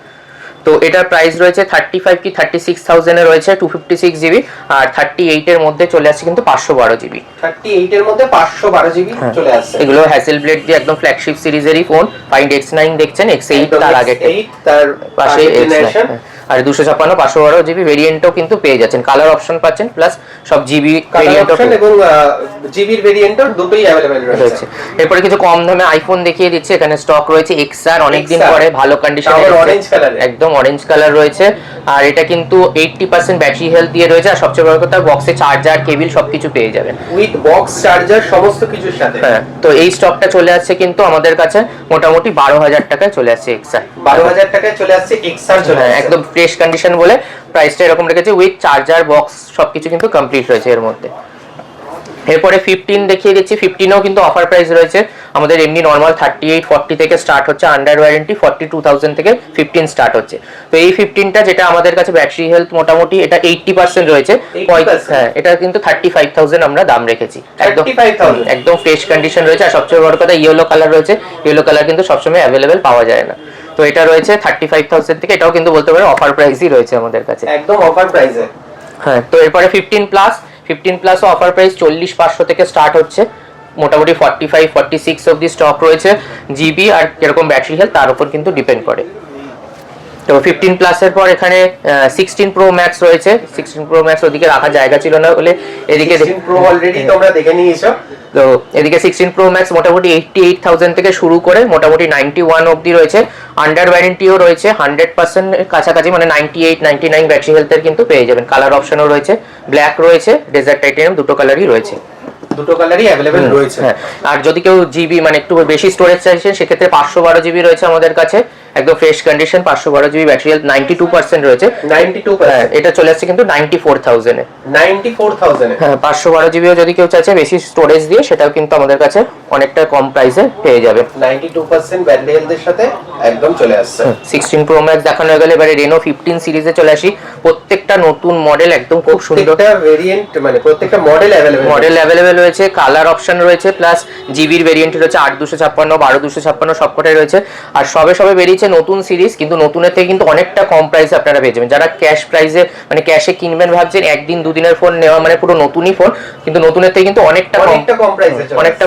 [SPEAKER 2] তো এটার প্রাইস রয়েছে 35 কি 36,000 এ রয়েছে 256 জিবি, আর 38 এর মধ্যে চলে আসছে কিন্তু 512 জিবি।
[SPEAKER 1] 38 এর মধ্যে 512 জিবি চলে আসছে।
[SPEAKER 2] এগুলো হ্যাসেল ব্লেড দিয়ে একদম ফ্ল্যাগশিপ সিরিজেরই ফোন। ফাইন্ড X9 দেখছেন, X8 তার আগে,
[SPEAKER 1] তার
[SPEAKER 2] পাশে X9, আর 256 512 জিবি ভেরিয়েন্টও কিন্তু পেয়ে যাচ্ছেন, কালার অপশন পাচ্ছেন, প্লাস সব জিবি ভেরিয়েন্ট
[SPEAKER 1] এবং জিবির ভেরিয়েন্ট দুটোই अवेलेबल রয়েছে।
[SPEAKER 2] এরপরে কিছু কম দামে আইফোন দেখিয়ে দিচ্ছি। এখানে স্টক রয়েছে XR, অনেকদিন পরে ভালো কন্ডিশনে,
[SPEAKER 1] অরেঞ্জ কালার,
[SPEAKER 2] একদম অরেঞ্জ কালার রয়েছে। আর এটা কিন্তু 80% ব্যাটারি হেলথ দিয়ে রয়েছে, আর সবচেয়ে বড় কথা বক্সে চার্জার, কেবল সবকিছু পেয়ে যাবেন,
[SPEAKER 1] উইথ বক্স চার্জার সমস্ত কিছুর সাথে।
[SPEAKER 2] হ্যাঁ, তো এই স্টকটা চলে আসছে কিন্তু আমাদের কাছে মোটামুটি 12,000 টাকায় চলে আসছে XR।
[SPEAKER 1] 12,000 টাকায় চলে আসছে XR, চলে আসছে
[SPEAKER 2] একদম ফ্রেশ কন্ডিশন বলে প্রাইসটা এরকম রেখেছে, উইথ চার্জার বক্স সবকিছু কিন্তু কমপ্লিট রয়েছে এর মধ্যে। এরপরে 15 দেখিয়ে দিচ্ছি। 15এও কিন্তু অফার প্রাইস রয়েছে আমাদের, এমনি নরমাল 38 40 থেকে স্টার্ট হচ্ছে, আন্ডার ওয়ারেন্টি 42,000 থেকে 15 স্টার্ট হচ্ছে। তো এই 15টা যেটা আমাদের কাছে ব্যাটারি হেলথ মোটামুটি এটা 80% রয়েছে, হ্যাঁ, এটা কিন্তু 35,000 আমরা দাম রেখেছি, একদম ফ্রেশ কন্ডিশন রয়েছে। আর সবচেয়ে বড় কথা ইয়েলো কালার রয়েছে, ইয়েলো কালার কিন্তু সবসময় অ্যাভেলেবেল পাওয়া যায় না। তো এটা রয়েছে 35,000 থেকে, এটাও কিন্তু বলতে পারো অফার প্রাইসই রয়েছে আমাদের কাছে,
[SPEAKER 1] একদম অফার প্রাইসে।
[SPEAKER 2] হ্যাঁ, তো এরপরে 15 প্লাস অফার প্রাইস 40,500 থেকে স্টার্ট হচ্ছে, মোটামুটি 45 46 অবধি স্টক রয়েছে। জিবি আর কিরকম ব্যাটারি হেলথ তার উপর কিন্তু ডিপেন্ড করে। তো 15 প্লাসের পর এখানে 16 প্রো ম্যাক্স রয়েছে। 16 প্রো ম্যাক্স ওদিকে রাখার জায়গা ছিল না বলে এদিকে
[SPEAKER 1] 16 প্রো অলরেডি তোমরা দেখে নিয়েছো।
[SPEAKER 2] তো এদিকে 16 প্রো ম্যাক্স মোটামুটি 88,000 থেকে শুরু করে মোটামুটি 91 অবধি রয়েছে, আন্ডার ওয়ারেন্টিও রয়েছে 100% এর কাছাকাছি, মানে 98 99 ব্যাটারি হেলথের কিন্তু পেয়ে যাবেন। কালার অপশনও রয়েছে, ব্ল্যাক রয়েছে, ডেজার্ট টাইটেনিয়াম, দুটো কালারই রয়েছে,
[SPEAKER 1] দুটো কালারই अवेलेबल রয়েছে।
[SPEAKER 2] হ্যাঁ, আর যদি কেউ জিবি মানে একটু বেশি স্টোরেজ চাইছেন সেক্ষেত্রে 512 জিবি রয়েছে আমাদের কাছে, একদম fresh condition 512 GB battery health, 92% রয়েছে,
[SPEAKER 1] 92%।
[SPEAKER 2] এটা চলে আসছে কিন্তু 94,000 এ।
[SPEAKER 1] 94,000 এ,
[SPEAKER 2] হ্যাঁ, 512 জিবিও যদি কেউ চাইছে বেশি স্টোরেজ দিয়ে, সেটাও কিন্তু আমাদের কাছে অনেকটা কম প্রাইসে পেয়ে যাবে,
[SPEAKER 1] 92% ব্যাটারি হেলথের সাথে একদম চলে আসছে।
[SPEAKER 2] 16 প্রো ম্যাক্স দেখানো হয়ে গেলে এবারে রেনো 15 সিরিজে চলে আসি। প্রত্যেকটা নতুন মডেল একদম খুব সুন্দর,
[SPEAKER 1] প্রত্যেকটা ভেরিয়েন্ট মানে প্রত্যেকটা মডেল अवेलेबल
[SPEAKER 2] রয়েছে, কালার অপশন রয়েছে, প্লাস জিবির ভেরিয়েন্ট রয়েছে 8 256 12 256 সবকটাই রয়েছে। আর সবে বেরিয়েছে হচ্ছে নতুন সিরিজ, কিন্তু নতুনের থেকে কিন্তু অনেকটা কম প্রাইসে আপনারা পেয়ে যাবেন। যারা ক্যাশ প্রাইসে মানে ক্যাশে কিনবেন ভাবছেন, একদিন দুদিনের ফোন নেওয়া মানে পুরো নতুনই ফোন, কিন্তু নতুনের থেকে কিন্তু অনেকটা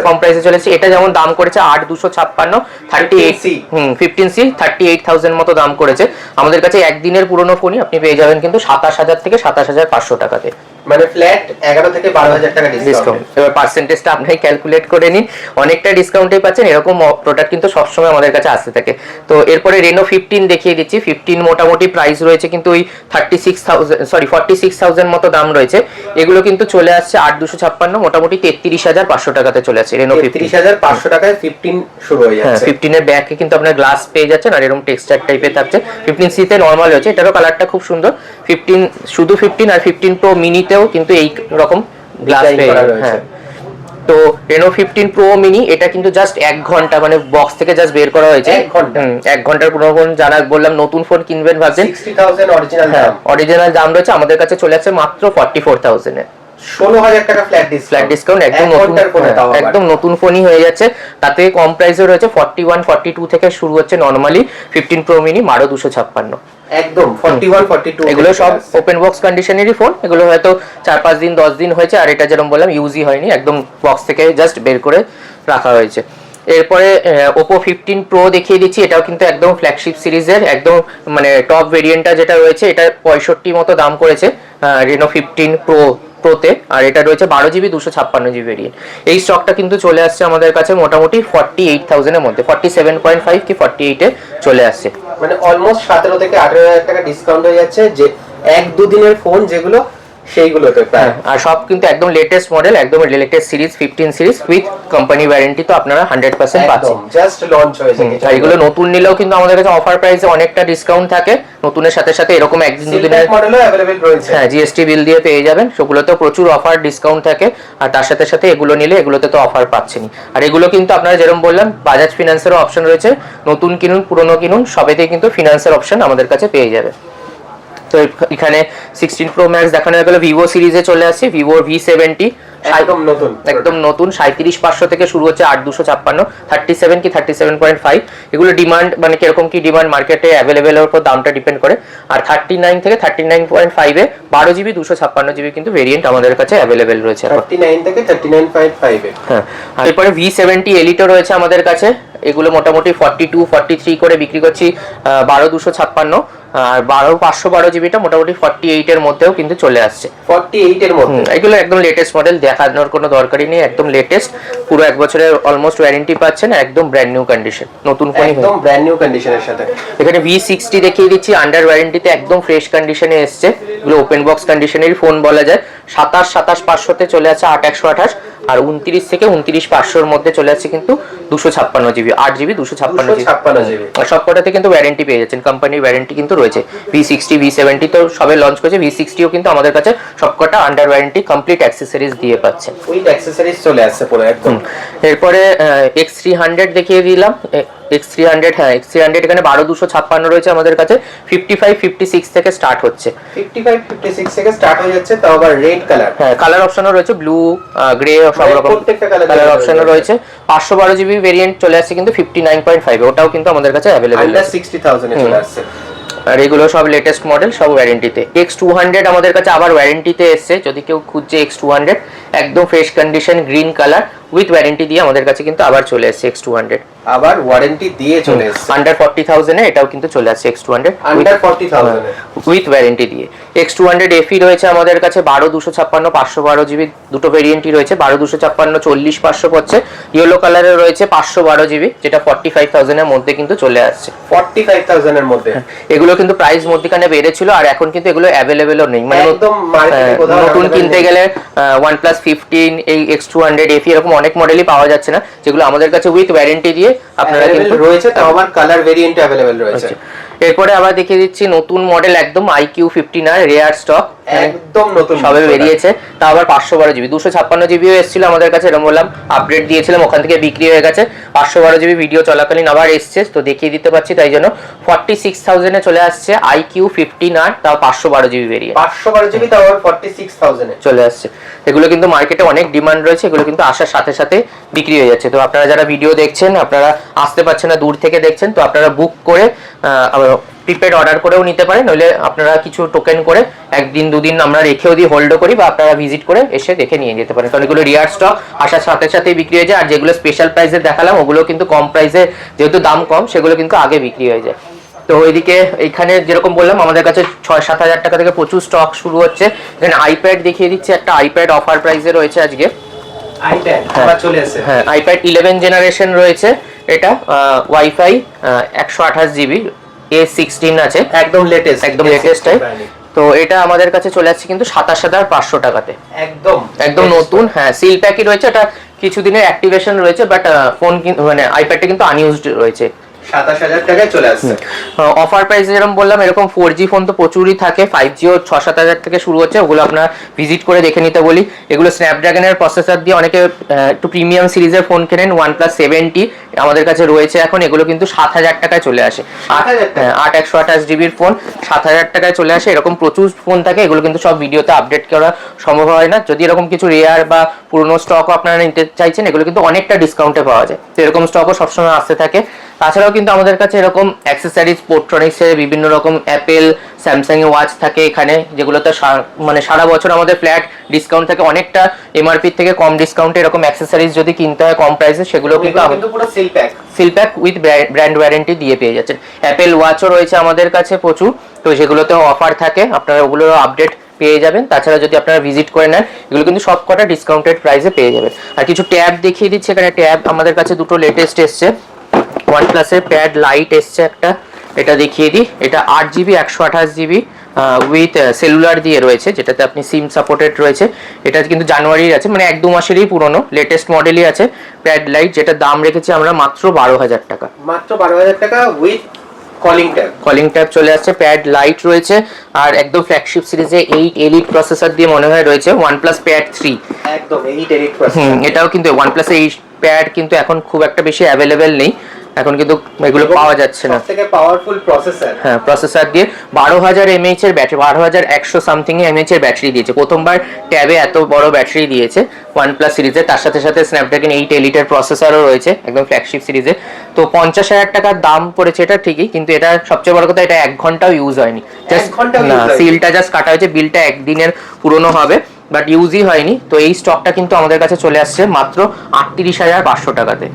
[SPEAKER 2] কম প্রাইসে চলেছে। এটা যেমন দাম করেছে 8256 15C 38,000 মতো দাম করেছে। আমাদের কাছে একদিনের পুরনো ফোনই আপনি পেয়ে যাবেন কিন্তু 27,000 থেকে 27,500 টাকাতে,
[SPEAKER 1] মানে ফ্ল্যাট 11 থেকে 12,000 টাকা ডিসকাউন্ট।
[SPEAKER 2] এবার পার্সেন্টেজটা আপনি ক্যালকুলেট করে নিন, অনেকটা ডিসকাউন্টে পাচ্ছেন। এরকম প্রোডাক্ট কিন্তু সবসময় আমাদের কাছে আসতে থাকে। তো এরপরে Reno 15 দেখিয়ে দিচ্ছি। 15 মোটামুটি প্রাইস রয়েছে কিন্তু ওই 46,000 মতো দাম রয়েছে। এগুলো কিন্তু চলে আসছে 8256 মোটামুটি 33,500 টাকাতে চলে আসছে। Reno
[SPEAKER 1] 33,500 টাকায় 15 শুরু হয়ে যাচ্ছে।
[SPEAKER 2] 15 এর ব্যাকে কিন্তু আপনার গ্লাস পেয়ে যাচ্ছেন আর এরকম টেক্সচার টাইপের থাকছে। 15C তে নরমাল রয়েছে, এটারও কালারটা খুব সুন্দর। 15 শুধু 15 আর 15 Pro মিনিতেও কিন্তু এই রকম গ্লাস পেয়ে যাবেন। হ্যাঁ, তো Reno 15 Pro mini এটা কিন্তু জাস্ট 1 ঘন্টা মানে বক্স থেকে জাস্ট বের করা হয়েছে। 1 ঘন্টার পুরো ফোন, যারা বললাম নতুন ফোন কিনবেন ভাবছেন
[SPEAKER 1] 60,000 অরিজিনাল দাম।
[SPEAKER 2] অরিজিনাল দাম রয়েছে, আমাদের কাছে চলে আসছে মাত্র 44,000 এ।
[SPEAKER 1] 16,000 টাকা ফ্ল্যাট ডিসকাউন্ট,
[SPEAKER 2] একদম নতুন ফোনই হয়ে যাচ্ছে। তাতে কম প্রাইসে রয়েছে 41 42 থেকে শুরু হচ্ছে নরমালি 15 Pro mini 12256
[SPEAKER 1] একদম 41 42।
[SPEAKER 2] এগুলো সব ওপেন বক্স কন্ডিশনেরই ফোন, এগুলো হয়তো 4-5 দিন 10 দিন হয়েছে, আর এটা যেরকম বললাম ইউজই হয়নি, একদম বক্স থেকে জাস্ট বের করে রাখা হয়েছে। এরপরে Oppo 15 Pro দেখিয়ে দিচ্ছি। এটাও কিন্তু একদম ফ্ল্যাগশিপ সিরিজের একদম মানে টপ ভেরিয়েন্টটা যেটা রয়েছে, এটা 65 মতো দাম করেছে Reno 15 Pro-তে, আর এটা রয়েছে 12GB 256GB ভেরিয়েন্ট। এই স্টকটা কিন্তু চলে আসছে আমাদের কাছে মোটামুটি 48,000 এর মধ্যে, 47.5 কি 48 এ চলে আসছে,
[SPEAKER 1] মানে অলমোস্ট 17 থেকে 18,000 টাকা ডিসকাউন্ট হয়ে যাচ্ছে যে 1-2 দিনের ফোন যেগুলো সেইগুলোতে প্রায়।
[SPEAKER 2] আর সব কিন্তু একদম লেটেস্ট মডেল, একদম latest series 15 series with company warranty তো আপনারা 100% পাচ্ছেন।
[SPEAKER 1] জাস্ট লঞ্চ হয়েছে।
[SPEAKER 2] আর এগুলো নতুন নিলেও কিন্তু আমাদের কাছে অফার প্রাইসে অনেকটা ডিসকাউন্ট থাকে। নতুনের সাথে সাথে এরকম একদিন দুদিনের
[SPEAKER 1] মডেলও अवेलेबल রয়েছে।
[SPEAKER 2] হ্যাঁ, জিএসটি বিল দিয়ে পেয়ে যাবেন। সেগুলোতেও প্রচুর অফার ডিসকাউন্ট থাকে, আর তার সাথে সাথে এগুলো নিলে এগুলোতে তো অফার পাচ্ছেনই। আর এগুলো কিন্তু আপনারা যেরকম বললাম বাজাজ ফিনান্সেরও অপশন রয়েছে, নতুন কিনুন পুরনো কিনুন সবেতেই কিন্তু ফিনান্সের অপশন আমাদের কাছে পেয়ে যাবে। তো এখানে 16 Pro Max দেখানো হয়ে গেল। ভিভো সিরিজে চলে আসছে ভিভো V70 একদম নতুন 37,500 থেকে শুরু হচ্ছে 8,256 37 কি 37.5। এগুলো ডিমান্ড মানে কিরকম কি ডিমান্ড মার্কেটে অ্যাভেলেবেল এর উপর দামটা ডিপেন্ড করে। আর 39 থেকে 39.5 এ 12GB 256GB কিন্তু ভেরিয়েন্ট আমাদের কাছে অ্যাভেলেবেল রয়েছে
[SPEAKER 1] 39 থেকে 39.5 এ।
[SPEAKER 2] হ্যাঁ, আর এরপরে V70 Elite রয়েছে আমাদের কাছে। এগুলো মোটামুটি 42 43 করে বিক্রি করছি 12,256, আর 512GBটা মোটামুটি 48 এর মধ্যেও কিন্তু চলে আসছে।
[SPEAKER 1] 48 এর মধ্যে
[SPEAKER 2] এগুলো একদম লেটেস্ট মডেল, দেখানোর কোনো দরকারই নেই, একদম লেটেস্ট, পুরো 1 বছরের অলমোস্ট ওয়ারেন্টি পাচ্ছেন, একদম ব্র্যান্ড নিউ কন্ডিশন, নতুন ফোন
[SPEAKER 1] একদম ব্র্যান্ড নিউ কন্ডিশনের সাথে।
[SPEAKER 2] এখানে V60 দেখিয়ে দিচ্ছি, আন্ডার ওয়ারেন্টিতে একদম ফ্রেশ কন্ডিশনে এসছে। এগুলো ওপেন বক্স কন্ডিশনের ফোন বলা যায়। 27 তে চলে আসছে 8/128, আর 29 থেকে 29/500 এর মধ্যে চলে আসছে কিন্তু 256GB 8GB 256GB। আর সবকটাতে কিন্তু ওয়ারেন্টি পেয়ে যাচ্ছেন, কোম্পানির ওয়ারেন্টি কিন্তু রয়েছে। V60 V70 তো সবে লঞ্চ করেছে, V60ও কিন্তু আমাদের কাছে সবকটা আন্ডার ওয়ারেন্টি কমপ্লিট অ্যাক্সেসরিজ দিয়ে পাচ্ছেন,
[SPEAKER 1] উইথ অ্যাক্সেসরিজ চলে আসছে পুরো একদম।
[SPEAKER 2] এরপরে X300 দেখিয়ে দিলাম। X300 হ্যাঁ, X300 এখানে 12,256 রয়েছে আমাদের কাছে। 55 56 থেকে স্টার্ট হচ্ছে,
[SPEAKER 1] 55 56 থেকে স্টার্ট হয়ে যাচ্ছে, তাও আবার রেড কালার।
[SPEAKER 2] হ্যাঁ, কালার অপশনও রয়েছে, ব্লু গ্রে সব রকম কালার অপশনও রয়েছে। 512GB ভেরিয়েন্ট চলে আসছে কিন্তু 59.5, ওটাও কিন্তু আমাদের কাছে অ্যাভেলেবল,
[SPEAKER 1] আন্ডার 60,000 এ চলে আসছে।
[SPEAKER 2] আর এগুলো সব লেটেস্ট মডেল, সব ওয়ারেন্টিতে। X200 আমাদের কাছে আবার ওয়ারেন্টিতে এসছে, যদি কেউ খুঁজছে X200 একদম fresh condition green colour with warranty দিয়ে আমাদের কাছে কিন্তু আবার চলে এসছে X200,
[SPEAKER 1] আবার ওয়ারেন্টি দিয়ে চলে এসছে।
[SPEAKER 2] আন্ডার 40,000 এ এটাও কিন্তু চলে আসছে X200
[SPEAKER 1] under 40,000 A
[SPEAKER 2] with warranty দিয়ে। X200 FE রয়েছে আমাদের কাছে 12,256 512GB দুটো ভেরিয়েন্টই রয়েছে। 12,256 40,500 পড়ছে। ইয়েলো কালারে রয়েছে 512GB, যেটা 45,000 এর মধ্যে কিন্তু চলে আসছে,
[SPEAKER 1] 45,000 এর মধ্যে।
[SPEAKER 2] এগুলো কিন্তু প্রাইস মধ্যখানে বেড়েছিল, আর এখন কিন্তু এগুলো অ্যাভেলেবেলও নেই, মানে
[SPEAKER 1] একদম মার্কেটে কোথাও
[SPEAKER 2] নতুন কিনতে গেলে OnePlus 15 এই X200 FE এরকম অনেক মডেলই পাওয়া যাচ্ছে না, যেগুলো আমাদের কাছে উইথ ওয়ারেন্টি দিয়ে আপনারা কিন্তু
[SPEAKER 1] রয়েছে, তাও আমার কালার ভেরিয়েন্ট अवेलेबल রয়েছে।
[SPEAKER 2] এরপরে আবার দেখিয়ে দিচ্ছি নতুন মডেল একদম IQ 15R রেয়ার স্টক,
[SPEAKER 1] একদম নতুন
[SPEAKER 2] সবে বেরিয়েছে, তা আবার 512 জিবি। 256 জিবিও এসেছিল আমাদের কাছে, এরকম বললাম আপডেট দিয়েছিলাম, ওখান থেকে বিক্রি হয়ে গেছে। 512 জিবি ভিডিও চলাকালীন আবার এসছে, তো দেখিয়ে দিতে পারছি, তাই জন্য 46,000 এ চলে আসছে iQ15R, তাও 512 জিবি বেরিয়ে।
[SPEAKER 1] 512 জিবি তাও 46,000 এ
[SPEAKER 2] চলে আসছে। এগুলো কিন্তু মার্কেটে অনেক ডিমান্ড রয়েছে, এগুলো কিন্তু আসার সাথে সাথে বিক্রি হয়ে যাচ্ছে। তো আপনারা যারা ভিডিও দেখছেন, আপনারা আসতে পারছেন না, দূর থেকে দেখছেন, তো আপনারা বুক করে প্রিপেড অর্ডার করেও নিতে পারেন, নইলে আপনারা কিছু টোকেন করে একদিন দুদিন আমরা রেখেও দিই, হোল্ডও করি, বা আপনারা ভিজিট করে এসে দেখে নিয়ে যেতে পারেন, কারণ এগুলো রিয়ার স্টক, আসার সাথে সাথেই বিক্রি হয়ে যায়। আর যেগুলো স্পেশাল প্রাইসে দেখালাম ওগুলো কিন্তু কম প্রাইসে, যেহেতু দাম কম, সেগুলো কিন্তু আগে বিক্রি হয়ে যায়। তো ওইদিকে এখানে যেরকম বললাম আমাদের কাছে 6-7 হাজার টাকা থেকে প্রচুর স্টক শুরু হচ্ছে। এখানে আইপ্যাড দেখিয়ে দিচ্ছি, একটা আইপ্যাড অফার প্রাইসে রয়েছে আজকে।
[SPEAKER 1] আইপ্যাড আবার চলে এসেছে।
[SPEAKER 2] হ্যাঁ, আইপ্যাড 11 জেনারেশন রয়েছে, এটা ওয়াইফাই 128 জিবি, A16 আছে,
[SPEAKER 1] একদম লেটেস্ট,
[SPEAKER 2] একদম লেটেস্ট টাইপ। তো এটা আমাদের কাছে চলে আসছে কিন্তু 27,500 টাকাতে,
[SPEAKER 1] একদম
[SPEAKER 2] একদম নতুন। হ্যাঁ, সিল প্যাকই রয়েছে, এটা কিছুদিনের অ্যাক্টিভেশন রয়েছে, বাট ফোন মানে আইপ্যাডটা কিন্তু আনইউজড রয়েছে।
[SPEAKER 1] 27,000 টাকায় চলে আসছে।
[SPEAKER 2] অফার প্রাইসে যেরকম বললাম, এরকম 4G ফোন তো প্রচুরই থাকে, 5Gও 6-7 হাজার থেকে শুরু হচ্ছে, ওগুলো আপনারা ভিজিট করে দেখে নিতে বলি। এগুলো স্ন্যাপড্রাগনের প্রসেসর দিয়ে, অনেকে একটু প্রিমিয়াম সিরিজের ফোন কেনেন, OnePlus 7T আমাদের কাছে রয়েছে এখন, এগুলো কিন্তু 7,000 টাকায় চলে আসে। 128 জিবির ফোন 7,000 টাকায় চলে আসে। এরকম প্রচুর ফোন থাকে, এগুলো কিন্তু সব ভিডিওতে আপডেট করা সম্ভব হয় না। যদি এরকম কিছু রেয়ার বা পুরনো স্টকও আপনারা নিতে চাইছেন, এগুলো কিন্তু অনেকটা ডিসকাউন্টে পাওয়া যায়, তো এরকম স্টকও সবসময় আসতে থাকে। তাছাড়াও কিন্তু আমাদের কাছে এরকম অ্যাক্সেসরিজ, পোর্ট্রনিক্সের বিভিন্ন রকম অ্যাপেল, স্যামসাং এর ওয়াচ থাকে এখানে, যেগুলোতে মানে সারা বছর আমাদের ফ্ল্যাট ডিসকাউন্ট থাকে, অনেকটা এমআরপি থেকে কম ডিসকাউন্টে এরকম অ্যাক্সেসরিজ যদি কিনতে হয় কম প্রাইসে, সেগুলো কিন্তু
[SPEAKER 1] পুরো seal pack,
[SPEAKER 2] seal pack with brand warranty দিয়ে পেয়ে যাচ্ছেন। অ্যাপেল ওয়াচও রয়েছে আমাদের কাছে প্রচুর, তো সেগুলোতেও অফার থাকে, আপনারা ওগুলো আপডেট পেয়ে যাবেন। তাছাড়া যদি আপনারা ভিজিট করে নেন, এগুলো কিন্তু সব কটা ডিসকাউন্টেড প্রাইসে পেয়ে যাবেন। আর কিছু ট্যাব দেখিয়ে দিচ্ছে এখানে, ট্যাব আমাদের কাছে দুটো লেটেস্ট এসছে। OnePlus এর প্যাড লাইট এসছে একটা, এটা দেখিয়ে দিই, এটা 8GB 128 জিবি উইথ সেলুলার দিয়ে রয়েছে, যেটাতে আপনি সিম সাপোর্টেড রয়েছে। এটা কিন্তু জানুয়ারির আছে, মানে 1-2 মাসেরই পুরনো, লেটেস্ট মডেলই আছে প্যাড লাইট, যেটা দাম রেখেছি আমরা মাত্র 12,000 টাকা।
[SPEAKER 1] মাত্র 12,000 টাকা উইথ কলিং ট্যাব চলে আসছে, প্যাড লাইট রয়েছে। আর একদম ফ্ল্যাগশিপ সিরিজে 8 এলিট প্রসেসর দিয়ে মনে হয় রয়েছে, OnePlus Pad 3, একদম 8 এলিট প্রসেসর।
[SPEAKER 2] এটাও কিন্তু OnePlus এই প্যাড কিন্তু এখন খুব একটা বেশি অ্যাভেলেবেল নেই, এখন কিন্তু এগুলো পাওয়া যাচ্ছে না।
[SPEAKER 1] সবথেকে পাওয়ারফুল প্রসেসর,
[SPEAKER 2] হ্যাঁ, প্রসেসর দিয়ে 12,000 mAh এর ব্যাটারি, 12,100 সামথিং mAh এর ব্যাটারি দিয়েছে। প্রথমবার ট্যাবে এত বড় ব্যাটারি দিয়েছে OnePlus সিরিজে, তার সাথে সাথে স্ন্যাপড্রাগন 8 এলিটের প্রসেসরও রয়েছে একদম ফ্ল্যাগশিপ সিরিজে। তো 50,000 টাকার দাম পড়েছে এটা ঠিকই, কিন্তু এটা সবচেয়ে বড় কথা, এটা 1 ঘন্টাও ইউজ হয়নি, জাস্ট সিলটা জাস্ট কাটা হয়েছে, বিলটা একদিনের পুরনো হবে, বাট ইউজই হয়নি। তো এই স্টকটা কিন্তু আমাদের কাছে চলে আসছে মাত্র 38,500 টাকাতে,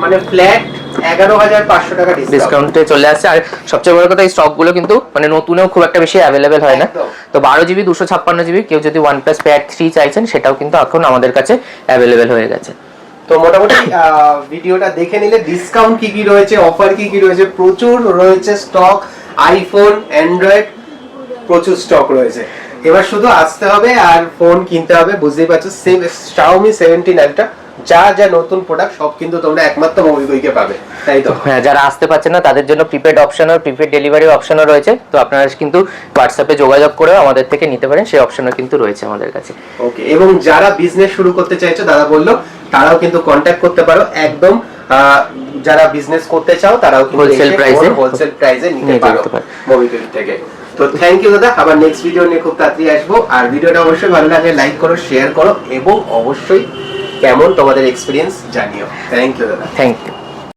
[SPEAKER 1] মানে ফ্ল্যাট 11,500 টাকা
[SPEAKER 2] ডিসকাউন্টে চলে আসছে। আর সবচেয়ে বড় কথা, এই স্টকগুলো কিন্তু মানে নতুনেও খুব একটা বেশি অ্যাভেলেবেল হয় না। তো 12GB 256GB কেউ যদি OnePlus Pad 3 চাইছেন, সেটাও কিন্তু এখন আমাদের কাছে অ্যাভেলেবেল হয়ে গেছে।
[SPEAKER 1] তো মোটামুটি ভিডিওটা দেখে নিলে ডিসকাউন্ট কি কি রয়েছে, অফার কি কি রয়েছে, প্রচুর রয়েছে স্টক, আইফোন, অ্যান্ড্রয়েড, প্রচুর স্টক রয়েছে। এবার শুধু আসতে হবে আর ফোন কিনতে হবে, বুঝতেই পারছো। Xiaomi 17 Ultra যা যা নতুন প্রোডাক্ট সব কিন্তু তোমরা একমাত্র মোবিকুইকে পাবে, তাই তো?
[SPEAKER 2] হ্যাঁ, যারা আসতে পারছেন না তাদের জন্য প্রিপেড অপশন আর প্রিপেড ডেলিভারি অপশনও রয়েছে, তো আপনারা কিন্তু হোয়াটসঅ্যাপে যোগাযোগ করেও আমাদের থেকে নিতে পারেন, সেই অপশনও কিন্তু রয়েছে আমাদের কাছে।
[SPEAKER 1] ওকে, এবং যারা বিজনেস শুরু করতে চাইছো, দাদা বললো, তারাও কিন্তু কন্ট্যাক্ট করতে পারো একদম। যারা বিজনেস করতে চাও তারাও কিন্তু হোলসেল প্রাইসে নিতে পারো মোবিকুইক থেকে। তো থ্যাংক ইউ দাদা, আবার নেক্সট ভিডিও নিয়ে খুব তাড়াতাড়ি আসবো। আর ভিডিওটা অবশ্যই ভালো লাগলে লাইক করো, শেয়ার করো, এবং অবশ্যই কেমন তোমাদের এক্সপিরিয়েন্স জানিও। থ্যাংক ইউ দাদা।
[SPEAKER 2] Thank you.